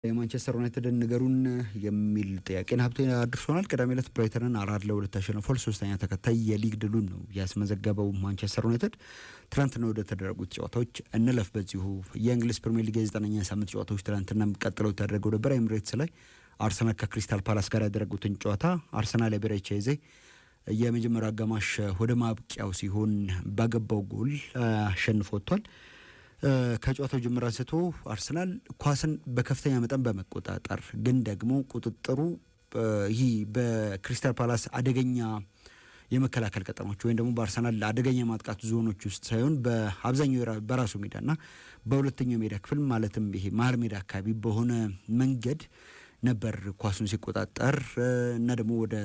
የማንቸስተር ዩናይትድ ነገሩን የሚል ጥያቄን ሀብቴ አድርሶናል። ቀዳሚ ዕለት ብራይተንን 4-2 ተሸንፏል። ሶስተኛ ተከታይ የሊግ ድሉን ነው ያስመዘገበው ማንቸስተር ዩናይትድ። ትናንትና ወደ ተደረጉት ጨዋታዎች እንለፍ። በዚሁ የእንግሊዝ ፕሪሚየር ሊግ የ9ኛ ሳምንት ጨዋታዎች ትናንትና ቀጥለው ተደረገው ነበር። ኤምሬትስ ላይ አርሰናል ከክሪስታል ፓላስ ጋር ያደረጉትን ጨዋታ አርሰናል የበረቻይዜ የመጀመሪያው አጋማሽ ወደ ማብቂያው ሲሆን ባገባው ጎል አሸንፎ ወጥቷል። ከጨዋታው ጅምር አንስቶ አርሰናል ኳስን በከፍተኛ መጠን በመቆጣጠር ግን ደግሞ ቁጥጥሩ ይህ በክሪስታል ፓላስ አደገኛ የመከላከል ቀጠናዎች ወይም ደግሞ በአርሰናል አደገኛ ማጥቃት ዞኖች ውስጥ ሳይሆን በአብዛኛው በራሱ ሜዳና በሁለተኛው ሜዳ ክፍል ማለትም ይሄ መሀል ሜዳ አካባቢ በሆነ መንገድ ነበር ኳሱን ሲቆጣጠር እና ደግሞ ወደ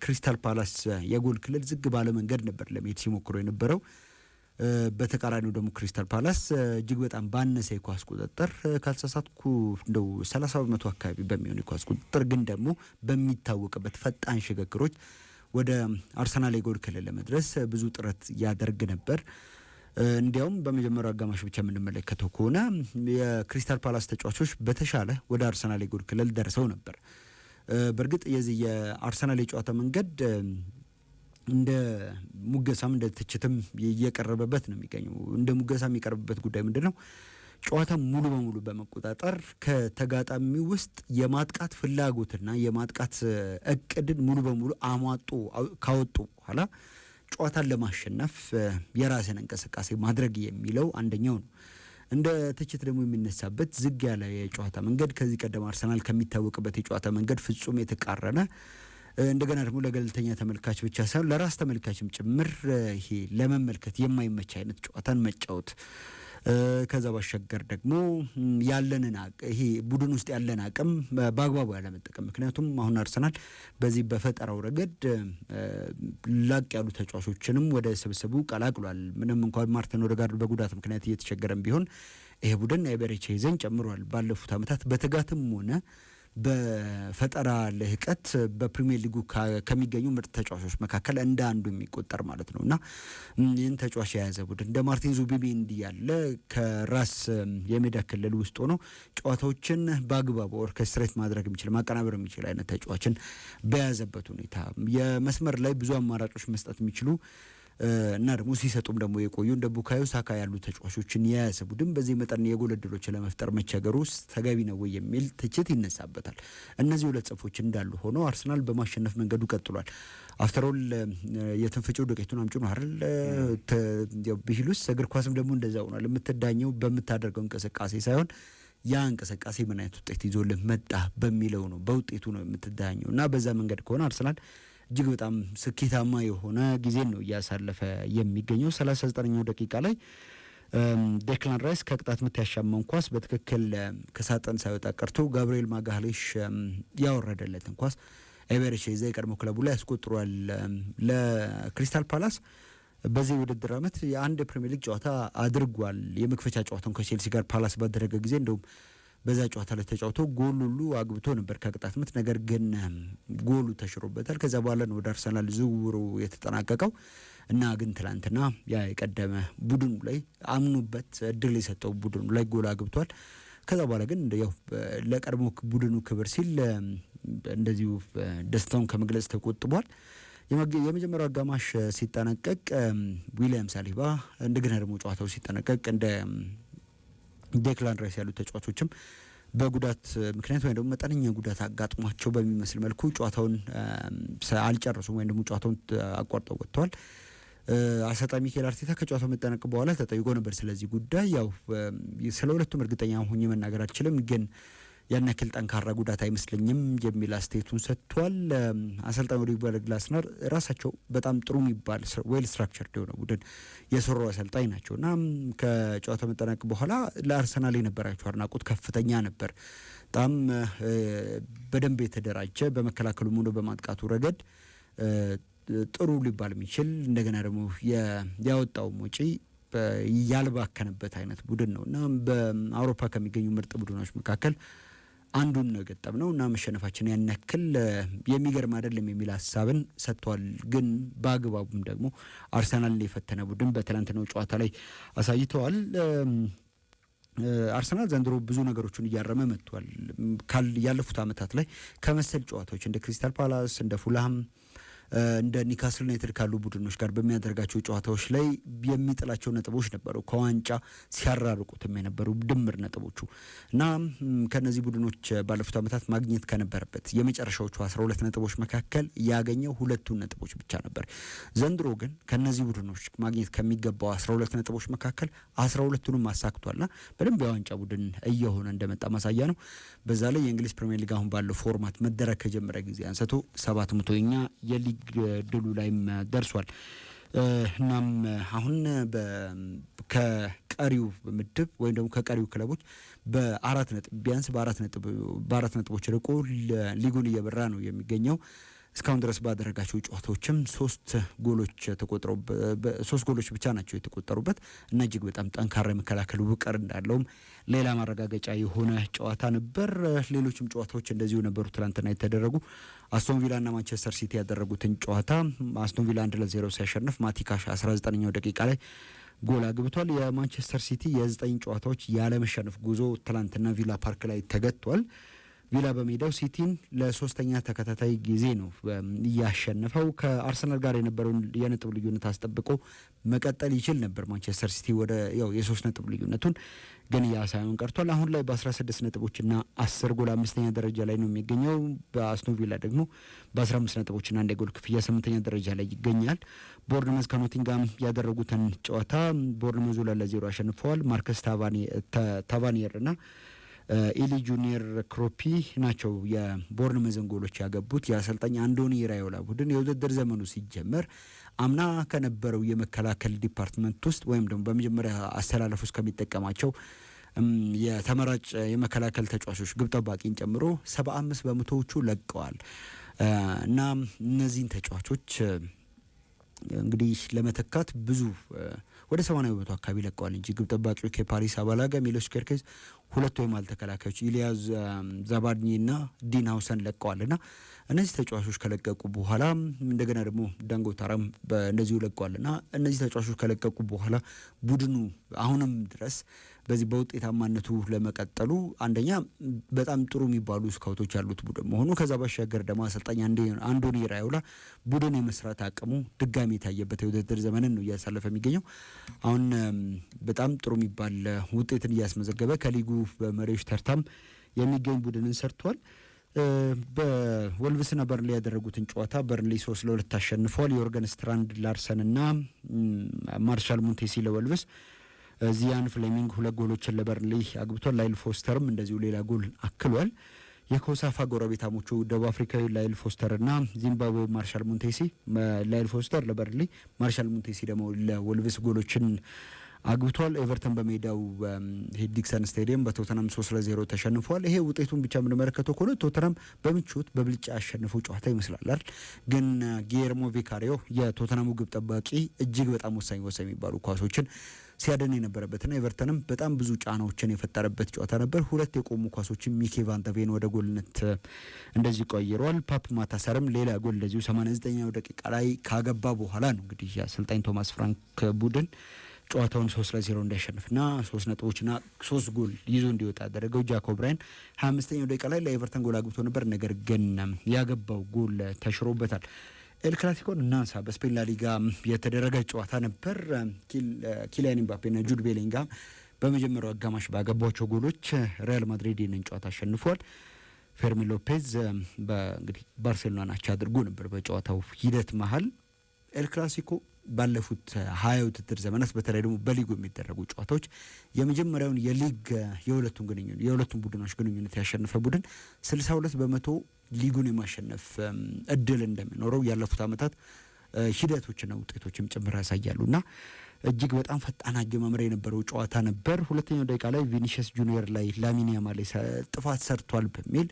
ክሪስታል ፓላስ የጎል ክልል ዝግ ባለ መንገድ ነበር ለመሄድ ሲሞክሩ የነበረው። በተቃራኒው ደግሞ ክሪስታል ፓላስ እጅግ በጣም ባነሰ የኳስ ቁጥጥር ካልተሳሳትኩ እንደው 30% አካባቢ በሚሆን የኳስ ቁጥጥር ግን ደግሞ በሚታወቅበት ፈጣን ሽግግሮች ወደ አርሰናል የጎል ክልል ለመድረስ ብዙ ጥረት ያደርግ ነበር። እንዲያውም በመጀመሪያው አጋማሽ ብቻ የምንመለከተው ከሆነ የክሪስታል ፓላስ ተጫዋቾች በተሻለ ወደ አርሰናል የጎል ክልል ደርሰው ነበር። በእርግጥ የዚህ የአርሰናል የጨዋታ መንገድ እንደ ሙገሳም እንደ ትችትም እየቀረበበት ነው የሚገኘው። እንደ ሙገሳ የሚቀርብበት ጉዳይ ምንድነው? ጨዋታ ሙሉ በሙሉ በመቆጣጠር ከተጋጣሚው ውስጥ የማጥቃት ፍላጎትና የማጥቃት እቅድን ሙሉ በሙሉ አሟጦ ካወጡ በኋላ ጨዋታን ለማሸነፍ የራስን እንቅስቃሴ ማድረግ የሚለው አንደኛው ነው። እንደ ትችት ደግሞ የሚነሳበት ዝግ ያለ የጨዋታ መንገድ ከዚህ ቀደም አርሰናል ከሚታወቅበት የጨዋታ መንገድ ፍጹም የተቃረነ እንደገና ደግሞ ለገለልተኛ ተመልካች ብቻ ሳይሆን ለራስ ተመልካችም ጭምር ይሄ ለመመልከት የማይመች አይነት ጨዋታን መጫወት ከዛ ባሻገር ደግሞ ያለንን ይሄ ቡድን ውስጥ ያለን አቅም በአግባቡ ያለመጠቀም። ምክንያቱም አሁን አርሰናል በዚህ በፈጠራው ረገድ ላቅ ያሉ ተጫዋቾችንም ወደ ስብስቡ ቀላቅሏል። ምንም እንኳን ማርቲን ኦዴጋርድ በጉዳት ምክንያት እየተቸገረም ቢሆን ይሄ ቡድን ኤቤሬቺዜን ጨምሯል። ባለፉት ዓመታት በትጋትም ሆነ በፈጠራ ልህቀት በፕሪሚየር ሊጉ ከሚገኙ ምርጥ ተጫዋቾች መካከል እንደ አንዱ የሚቆጠር ማለት ነውና ይህን ተጫዋች የያዘ ቡድን እንደ ማርቲን ዙቢሜንዲ ያለ ከራስ የሜዳ ክልል ውስጥ ሆኖ ጨዋታዎችን በአግባቡ ኦርኬስትሬት ማድረግ የሚችል ማቀናበር የሚችል አይነት ተጫዋችን በያዘበት ሁኔታ የመስመር ላይ ብዙ አማራጮች መስጠት የሚችሉ እና ደግሞ ሲሰጡም ደግሞ የቆዩ እንደ ቡካዮ ሳካ ያሉ ተጫዋቾችን የያዘ ቡድን በዚህ መጠን የጎል ዕድሎችን ለመፍጠር መቸገሩ ውስጥ ተገቢ ነው የሚል ትችት ይነሳበታል። እነዚህ ሁለት ጽፎች እንዳሉ ሆኖ አርሰናል በማሸነፍ መንገዱ ቀጥሏል። አፍተሮል የትንፍጭው ዱቄቱን አምጪ ነው አይደል? ቢሉስ እግር ኳስም ደግሞ እንደዛ ሆኗል። የምትዳኘው በምታደርገው እንቅስቃሴ ሳይሆን ያ እንቅስቃሴ ምን አይነት ውጤት ይዞልህ መጣ በሚለው ነው፣ በውጤቱ ነው የምትዳኘው። እና በዛ መንገድ ከሆነ አርሰናል እጅግ በጣም ስኬታማ የሆነ ጊዜ ነው እያሳለፈ የሚገኘው። 39ኛው ደቂቃ ላይ ዴክላን ራይስ ከቅጣት ምት ያሻማውን ኳስ በትክክል ከሳጥን ሳይወጣ ቀርቶ ጋብሪኤል ማጋሌሽ ያወረደለትን ኳስ ኤቤሬቺዜ የቀድሞ ክለቡ ላይ ያስቆጥሯል። ለክሪስታል ፓላስ በዚህ ውድድር ዓመት የአንድ ፕሪሚየር ሊግ ጨዋታ አድርጓል። የመክፈቻ ጨዋታውን ከቼልሲ ጋር ፓላስ ባደረገ ጊዜ እንደውም በዛ ጨዋታ ላይ ተጫውቶ ጎል ሁሉ አግብቶ ነበር ከቅጣት ምት። ነገር ግን ጎሉ ተሽሮበታል። ከዛ በኋላ ነው ወደ አርሰናል ዝውውሩ የተጠናቀቀው እና ግን ትላንትና ያ የቀደመ ቡድኑ ላይ አምኑበት እድል የሰጠው ቡድኑ ላይ ጎል አግብቷል። ከዛ በኋላ ግን ያው ለቀድሞ ቡድኑ ክብር ሲል እንደዚሁ ደስታውን ከመግለጽ ተቆጥቧል። የመጀመሪያው አጋማሽ ሲጠናቀቅ ዊሊያም ሳሊባ እንደገና ደግሞ ጨዋታው ሲጠናቀቅ እንደ ዴክላን ራይስ ያሉ ተጫዋቾችም በጉዳት ምክንያት ወይም ደግሞ መጠነኛ ጉዳት አጋጥሟቸው በሚመስል መልኩ ጨዋታውን አልጨረሱም ወይም ደግሞ ጨዋታውን አቋርጠው ወጥተዋል። አሰልጣኝ ሚኬል አርቴታ ከጨዋታው መጠናቀቅ በኋላ ተጠይቆ ነበር ስለዚህ ጉዳይ። ያው ስለ ሁለቱም እርግጠኛ ሆኜ መናገር አልችልም፣ ግን ያን ያክል ጠንካራ ጉዳት አይመስለኝም የሚል አስተያየቱን ሰጥቷል። አሰልጣኝ ኦሊቨር ግላስነር ራሳቸው በጣም ጥሩ የሚባል ዌል ስትራክቸርድ የሆነ ቡድን የሰሩ አሰልጣኝ ናቸውና ከጨዋታው መጠናቀቅ በኋላ ለአርሰናል የነበራቸው አድናቆት ከፍተኛ ነበር። በጣም በደንብ የተደራጀ በመከላከሉም ሆነ በማጥቃቱ ረገድ ጥሩ ሊባል የሚችል እንደገና ደግሞ ያወጣውም ወጪ ያልባከነበት አይነት ቡድን ነው እና በአውሮፓ ከሚገኙ ምርጥ ቡድኖች መካከል አንዱን ነው የገጠምነው እና መሸነፋችን ያን ያክል የሚገርም አይደለም የሚል ሀሳብን ሰጥቷል። ግን በአግባቡም ደግሞ አርሰናልን የፈተነ ቡድን በትናንትናው ጨዋታ ላይ አሳይተዋል። አርሰናል ዘንድሮ ብዙ ነገሮችን እያረመ መጥቷል። ያለፉት አመታት ላይ ከመሰል ጨዋታዎች እንደ ክሪስታል ፓላስ እንደ ፉልሃም እንደ ኒውካስል ዩናይትድ ካሉ ቡድኖች ጋር በሚያደርጋቸው ጨዋታዎች ላይ የሚጥላቸው ነጥቦች ነበሩ ከዋንጫ ሲያራርቁትም የነበሩ ድምር ነጥቦቹ እና ከነዚህ ቡድኖች ባለፉት አመታት ማግኘት ከነበረበት የመጨረሻዎቹ 12 ነጥቦች መካከል ያገኘው ሁለቱን ነጥቦች ብቻ ነበር። ዘንድሮ ግን ከነዚህ ቡድኖች ማግኘት ከሚገባው 12 ነጥቦች መካከል 12ቱንም አሳክቷልና በደንብ የዋንጫ ቡድን እየሆነ እንደመጣ ማሳያ ነው። በዛ ላይ የእንግሊዝ ፕሪሚየር ሊግ አሁን ባለው ፎርማት መደረግ ከጀመረ ጊዜ አንስቶ 700ኛ የሊግ ድሉ ላይም ደርሷል። እናም አሁን ከቀሪው ምድብ ወይም ደግሞ ከቀሪው ክለቦች በአራት ነጥብ ቢያንስ በአራት ነጥቦች ርቆ ሊጉን እየበራ ነው የሚገኘው። እስካሁን ድረስ ባደረጋቸው ጨዋታዎችም ሶስት ጎሎች ብቻ ናቸው የተቆጠሩበት እና እጅግ በጣም ጠንካራ የመከላከል ውቅር እንዳለውም ሌላ ማረጋገጫ የሆነ ጨዋታ ነበር። ሌሎችም ጨዋታዎች እንደዚሁ ነበሩ ትናንትና የተደረጉ። አስቶን ቪላ እና ማንቸስተር ሲቲ ያደረጉትን ጨዋታ አስቶን ቪላ 1-0 ሲያሸንፍ ማቲካሽ 19ኛው ደቂቃ ላይ ጎል አግብቷል። የማንቸስተር ሲቲ የ9 ጨዋታዎች ያለመሸነፍ ጉዞ ትናንትና ቪላ ፓርክ ላይ ተገጥቷል። ቪላ በሜዳው ሲቲን ለሶስተኛ ተከታታይ ጊዜ ነው ያሸነፈው። ከአርሰናል ጋር የነበረውን የነጥብ ልዩነት አስጠብቆ መቀጠል ይችል ነበር ማንቸስተር ሲቲ ወደ የ3 ነጥብ ልዩነቱን ግን ያ ሳይሆን ቀርቷል። አሁን ላይ በ16 ነጥቦችና 10 ጎል 5ኛ ደረጃ ላይ ነው የሚገኘው። በአስቶን ቪላ ደግሞ በ15 ነጥቦችና 1 ጎል ክፍያ 8ኛ ደረጃ ላይ ይገኛል። ቦርንመዝ ከኖቲንጋም ያደረጉትን ጨዋታ ቦርንመዝ 2-0 አሸንፈዋል። ማርከስ ታቫኒየርና ኢሊ ጁኒየር ክሮፒ ናቸው የቦርንመዝን ጎሎች ያገቡት። የአሰልጣኝ አንዶኒ ኢራዮላ ቡድን የውድድር ዘመኑ ሲጀመር አምና ከነበረው የመከላከል ዲፓርትመንት ውስጥ ወይም ደግሞ በመጀመሪያ አስተላለፍ ውስጥ ከሚጠቀማቸው የተመራጭ የመከላከል ተጫዋቾች ግብ ጠባቂን ጨምሮ 75 በመቶዎቹ ለቀዋል እና እነዚህን ተጫዋቾች እንግዲህ ለመተካት ብዙ ወደ 80 በመቶ አካባቢ ለቀዋል እንጂ ግብ ጠባቂው ከፓሪስ አባላጋ፣ ሚሎስ ኬርኬዝ፣ ሁለት ወይም አልተከላካዮች ኢሊያ ዛባድኒና ዲን ሃውሰን ለቀዋልና እነዚህ ተጫዋቾች ከለቀቁ በኋላ እንደገና ደግሞ ዳንጎታራም እንደዚሁ ለቀዋልና እነዚህ ተጫዋቾች ከለቀቁ በኋላ ቡድኑ አሁንም ድረስ በዚህ በውጤታማነቱ ለመቀጠሉ አንደኛ በጣም ጥሩ የሚባሉ ስካውቶች ያሉት ቡድን መሆኑ፣ ከዛ ባሻገር ደግሞ አሰልጣኝ አንዶኒ ኢራዮላ ቡድን የመስራት አቅሙ ድጋሚ የታየበት የውድድር ዘመንን ነው እያሳለፈ የሚገኘው። አሁን በጣም ጥሩ የሚባል ውጤትን እያስመዘገበ ከሊጉ በመሪዎች ተርታም የሚገኝ ቡድንን ሰርቷል። በወልቭስና በርንሊ ያደረጉትን ጨዋታ በርንሊ 3-2 አሸንፈዋል። ዮርገን ስትራንድ ላርሰንና ማርሻል ሙንቴሲ ለወልቭስ፣ ዚያን ፍሌሚንግ 2 ጎሎችን ለበርንሊ አግብቷል። ላይል ፎስተርም እንደዚሁ ሌላ ጎል አክሏል። የኮሳፋ ጎረቤታሞቹ ደቡብ አፍሪካዊ ላይል ፎስተር እና ዚምባብዌ ማርሻል ሙንቴሲ፣ ላይል ፎስተር ለበርንሊ ማርሻል ሙንቴሲ ደግሞ ለወልቭስ ጎሎችን አግብቷል። ኤቨርተን በሜዳው ዲክሰን ስታዲየም በቶተናም 3-0 ተሸንፏል። ይሄ ውጤቱን ብቻ የምንመለከተው ከሆነ ቶተናም በምቾት በብልጫ ያሸነፈው ጨዋታ ይመስላል አይደል? ግን ጊየርሞ ቪካሪዮ የቶተናሙ ግብ ጠባቂ እጅግ በጣም ወሳኝ የሚባሉ ኳሶችን ሲያደን የነበረበትና ኤቨርተንም በጣም ብዙ ጫናዎችን የፈጠረበት ጨዋታ ነበር። 2 የቆሙ ኳሶችን ሚኬ ቫንተቬን ወደ ጎልነት እንደዚህ ቀይረዋል። ፓፕ ማታሰርም ሌላ ጎል እንደዚሁ 89ኛው ደቂቃ ላይ ካገባ በኋላ ነው እንግዲህ አሰልጣኝ ቶማስ ፍራንክ ቡድን ጨዋታውን 3-0 እንዲያሸንፍና 3 ነጥቦችና 3 ጎል ይዞ እንዲወጣ ያደረገው። ጃኮብ ብራያን 25ኛው ደቂቃ ላይ ለኤቨርተን ጎል አግብቶ ነበር፣ ነገር ግን ያገባው ጎል ተሽሮበታል። ኤል ክላሲኮን እናንሳ። በስፔን ላሊጋ የተደረገ ጨዋታ ነበር። ኪሊያን ኤምባፔና ጁድ ቤሊንጋም በመጀመሪያው አጋማሽ ባገቧቸው ጎሎች ሪያል ማድሪድ ይህንን ጨዋታ አሸንፏል። ፌርሚን ሎፔዝ በእንግዲህ ባርሴሎና አቻ አድርጎ ነበር በጨዋታው ሂደት መሀል። ኤል ክላሲኮ ባለፉት 20 ውድድር ዘመናት በተለይ ደግሞ በሊጉ የሚደረጉ ጨዋታዎች የመጀመሪያውን የሊግ የሁለቱም ቡድኖች ግንኙነት ያሸነፈ ቡድን 62 በመቶ ሊጉን የማሸነፍ እድል እንደሚኖረው ያለፉት ዓመታት ሂደቶችና ውጤቶችም ጭምር ያሳያሉና እጅግ በጣም ፈጣን አጀማመር የነበረው ጨዋታ ነበር። ሁለተኛው ደቂቃ ላይ ቪኒሲየስ ጁኒየር ላይ ላሚን ያማል ጥፋት ሰርቷል በሚል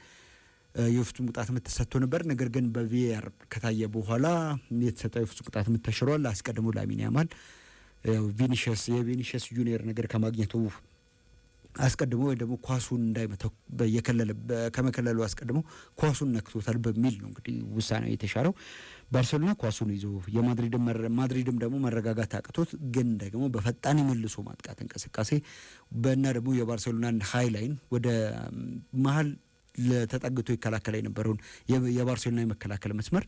የፍጹም ቅጣት ምት ተሰጥቶ ነበር። ነገር ግን በቪአር ከታየ በኋላ የተሰጠው የፍጹም ቅጣት ምት ተሽሯል። አስቀድሞ ላሚን ያማል የቪኒሲየስ ጁኒየር ነገር ከማግኘቱ አስቀድሞ ወይ ደግሞ ኳሱን እንዳይመታው በየከለለ ከመከለሉ አስቀድሞ ኳሱን ነክቶታል በሚል ነው እንግዲህ ውሳኔው የተሻረው። ባርሴሎና ኳሱን ይዞ ማድሪድም ደግሞ መረጋጋት አቅቶት ግን ደግሞ በፈጣን መልሶ ማጥቃት እንቅስቃሴ በእና ደግሞ የባርሴሎናን ሃይላይን ወደ መሀል ለተጠግቶ ይከላከል የነበረውን የባርሴሎና የመከላከል መስመር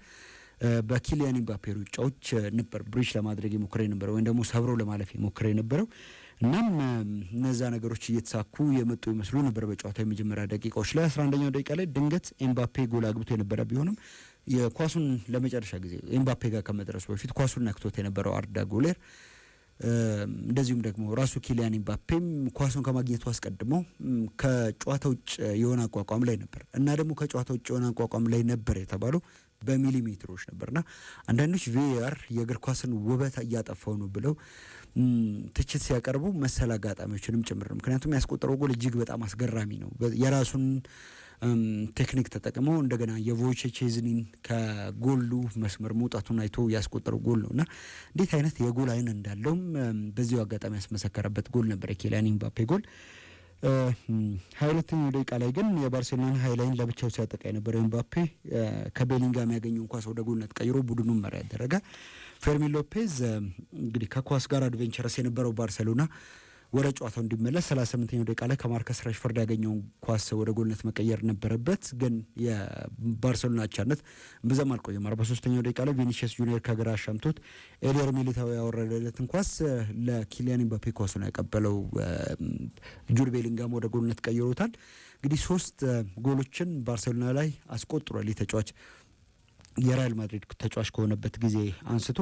በኪሊያን ኤምባፔ ሩጫዎች ነበር ብሪጅ ለማድረግ የሞከረ የነበረው ወይም ደግሞ ሰብሮ ለማለፍ የሞከረ የነበረው። እናም እነዛ ነገሮች እየተሳኩ የመጡ ይመስሉ ነበር በጨዋታው የመጀመሪያ ደቂቃዎች ላይ 11ኛው ደቂቃ ላይ ድንገት ኤምባፔ ጎል አግብቶ የነበረ ቢሆንም የኳሱን ለመጨረሻ ጊዜ ኤምባፔ ጋር ከመድረሱ በፊት ኳሱን ነክቶት የነበረው አርዳ ጉሌር እንደዚሁም ደግሞ ራሱ ኪሊያን ኤምባፔም ኳሱን ከማግኘቱ አስቀድሞ ከጨዋታ ውጭ የሆነ አቋቋም ላይ ነበር እና ደግሞ ከጨዋታ ውጭ የሆነ አቋቋም ላይ ነበር የተባለው በሚሊሜትሮች ነበርና አንዳንዶች ቪአር የእግር ኳስን ውበት እያጠፋው ነው ብለው ትችት ሲያቀርቡ መሰል አጋጣሚዎችንም ጭምር ነው። ምክንያቱም ያስቆጠረው ጎል እጅግ በጣም አስገራሚ ነው። የራሱን ቴክኒክ ተጠቅሞ እንደገና የቮይቼዝኒን ከጎሉ መስመር መውጣቱን አይቶ ያስቆጠረው ጎል ነውና እንዴት አይነት የጎል አይን እንዳለውም በዚሁ አጋጣሚ ያስመሰከረበት ጎል ነበር የኪሊያን ኤምባፔ ጎል። 22ኛው ደቂቃ ላይ ግን የባርሴሎና ሃይላይን ለብቻው ሲያጠቃ የነበረው ኤምባፔ ከቤሊንጋም ያገኘውን ኳስ ወደ ጎልነት ቀይሮ ቡድኑን መሪ ያደረገ። ፌርሚን ሎፔዝ እንግዲህ ከኳስ ጋር አድቬንቸረስ የነበረው ባርሴሎና ወደ ጨዋታው እንዲመለስ 38ኛው ደቂቃ ላይ ከማርከስ ራሽፎርድ ያገኘውን ኳስ ወደ ጎልነት መቀየር ነበረበት። ግን የባርሴሎና አቻነት ብዙም አልቆየም። 43ኛው ደቂቃ ላይ ቪኒሲየስ ጁኒየር ከግራ አሻምቶት ኤደር ሚሊታው ያወረደለትን ኳስ ለኪሊያን ኤምባፔ ኳሱን ያቀበለው ጁድ ቤሊንጋም ወደ ጎልነት ቀይሮታል። እንግዲህ 3 ጎሎችን ባርሴሎና ላይ አስቆጥሯል የተጫዋች የሪያል ማድሪድ ተጫዋች ከሆነበት ጊዜ አንስቶ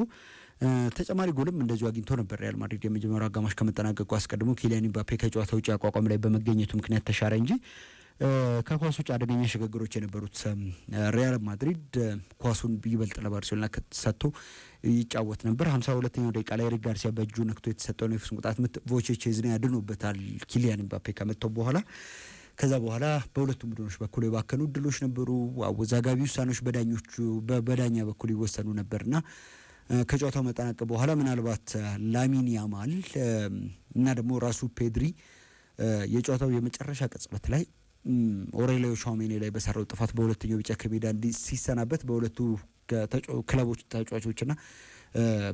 ተጨማሪ ጎልም እንደዚሁ አግኝቶ ነበር። ሪያል ማድሪድ የመጀመሪያው አጋማሽ ከመጠናቀቁ አስቀድሞ ኪሊያን ኤምባፔ ከጨዋታ ውጭ አቋቋም ላይ በመገኘቱ ምክንያት ተሻረ እንጂ ከኳስ ውጭ አደገኛ ሽግግሮች የነበሩት ሪያል ማድሪድ ኳሱን ይበልጥ ለባርሴሎና ሰጥቶ ይጫወት ነበር። 52ኛው ደቂቃ ላይ ኤሪክ ጋርሲያ በእጁ ነክቶ የተሰጠውን የፍጹም ቅጣት ምት ቮይቼዝኒ ያድኖበታል ኪሊያን ኤምባፔ ከመተው በኋላ። ከዛ በኋላ በሁለቱም ቡድኖች በኩል የባከኑ እድሎች ነበሩ። አወዛጋቢ ውሳኔዎች በዳኛ በኩል ይወሰኑ ነበርና ከጨዋታው መጠናቀቅ በኋላ ምናልባት ላሚን ያማል እና ደግሞ ራሱ ፔድሪ የጨዋታው የመጨረሻ ቅጽበት ላይ ኦሬሊዮ ሻውሜኒ ላይ በሰራው ጥፋት በሁለተኛው ቢጫ ከሜዳ ሲሰናበት በሁለቱ ክለቦች ተጫዋቾችና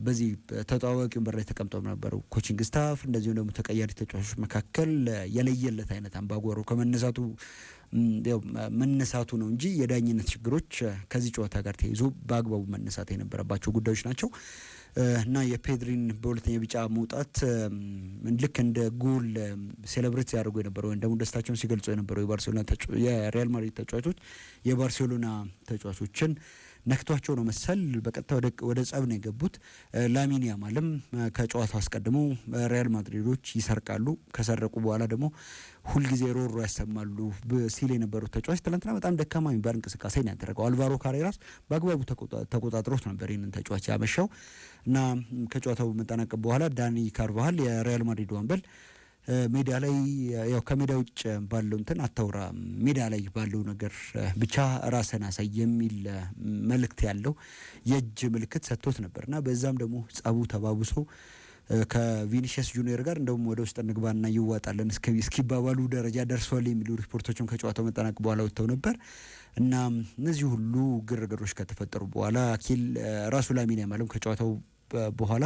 በዚህ ተጣዋቂ ወንበር ላይ ተቀምጠው ነበሩ ኮቺንግ ስታፍ እንደዚሁ ደግሞ ተቀያሪ ተጫዋቾች መካከል የለየለት አይነት አምባጓሮ መነሳቱ ነው እንጂ የዳኝነት ችግሮች ከዚህ ጨዋታ ጋር ተይዞ በአግባቡ መነሳት የነበረባቸው ጉዳዮች ናቸው እና የፔድሪን በሁለተኛ ቢጫ መውጣት ልክ እንደ ጎል ሴሌብሬት ያደርጉ የነበረው ወይም ደግሞ ደስታቸውን ሲገልጹ የነበረው የሪያል ማድሪድ ተጫዋቾች የባርሴሎና ተጫዋቾችን ነክቷቸው ነው መሰል በቀጥታ ወደ ጸብ ነው የገቡት። ላሚን ያማልም ከጨዋታው አስቀድሞ ሪያል ማድሪዶች ይሰርቃሉ፣ ከሰረቁ በኋላ ደግሞ ሁልጊዜ ሮሮ ያሰማሉ ሲል የነበሩት ተጫዋች ትናንትና በጣም ደካማ የሚባል እንቅስቃሴ ነው ያደረገው። አልቫሮ ካሬራስ በአግባቡ ተቆጣጥሮት ነበር ይህንን ተጫዋች ያመሻው እና ከጨዋታው መጠናቀቅ በኋላ ዳኒ ካርቫሃል የሪያል ማድሪድ አምበል ሜዳ ላይ ያው ከሜዳ ውጭ ባለው እንትን አታውራ ሜዳ ላይ ባለው ነገር ብቻ ራስን አሳይ የሚል መልእክት ያለው የእጅ ምልክት ሰጥቶት ነበርና በዛም ደግሞ ጸቡ ተባብሶ ከቪኒሲየስ ጁኒየር ጋር እንደውም ወደ ውስጥ እንግባና ይዋጣለን እስኪባባሉ ደረጃ ደርሷል የሚሉ ሪፖርቶችም ከጨዋታው መጠናቀቅ በኋላ ወጥተው ነበር እና እነዚህ ሁሉ ግርግሮች ከተፈጠሩ በኋላ ራሱ ላሚን ያማልም ከጨዋታው በኋላ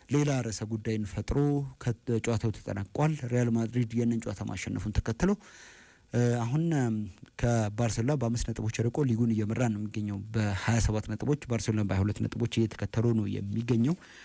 ሌላ ርዕሰ ጉዳይን ፈጥሮ ከጨዋታው ተጠናቋል። ሪያል ማድሪድ የነን ጨዋታ ማሸነፉን ተከትሎ አሁን ከባርሴሎና በ5 ነጥቦች ርቆ ሊጉን እየመራ ነው የሚገኘው በ27 ነጥቦች። ባርሴሎና በ22 ነጥቦች እየተከተሉ ነው የሚገኘው።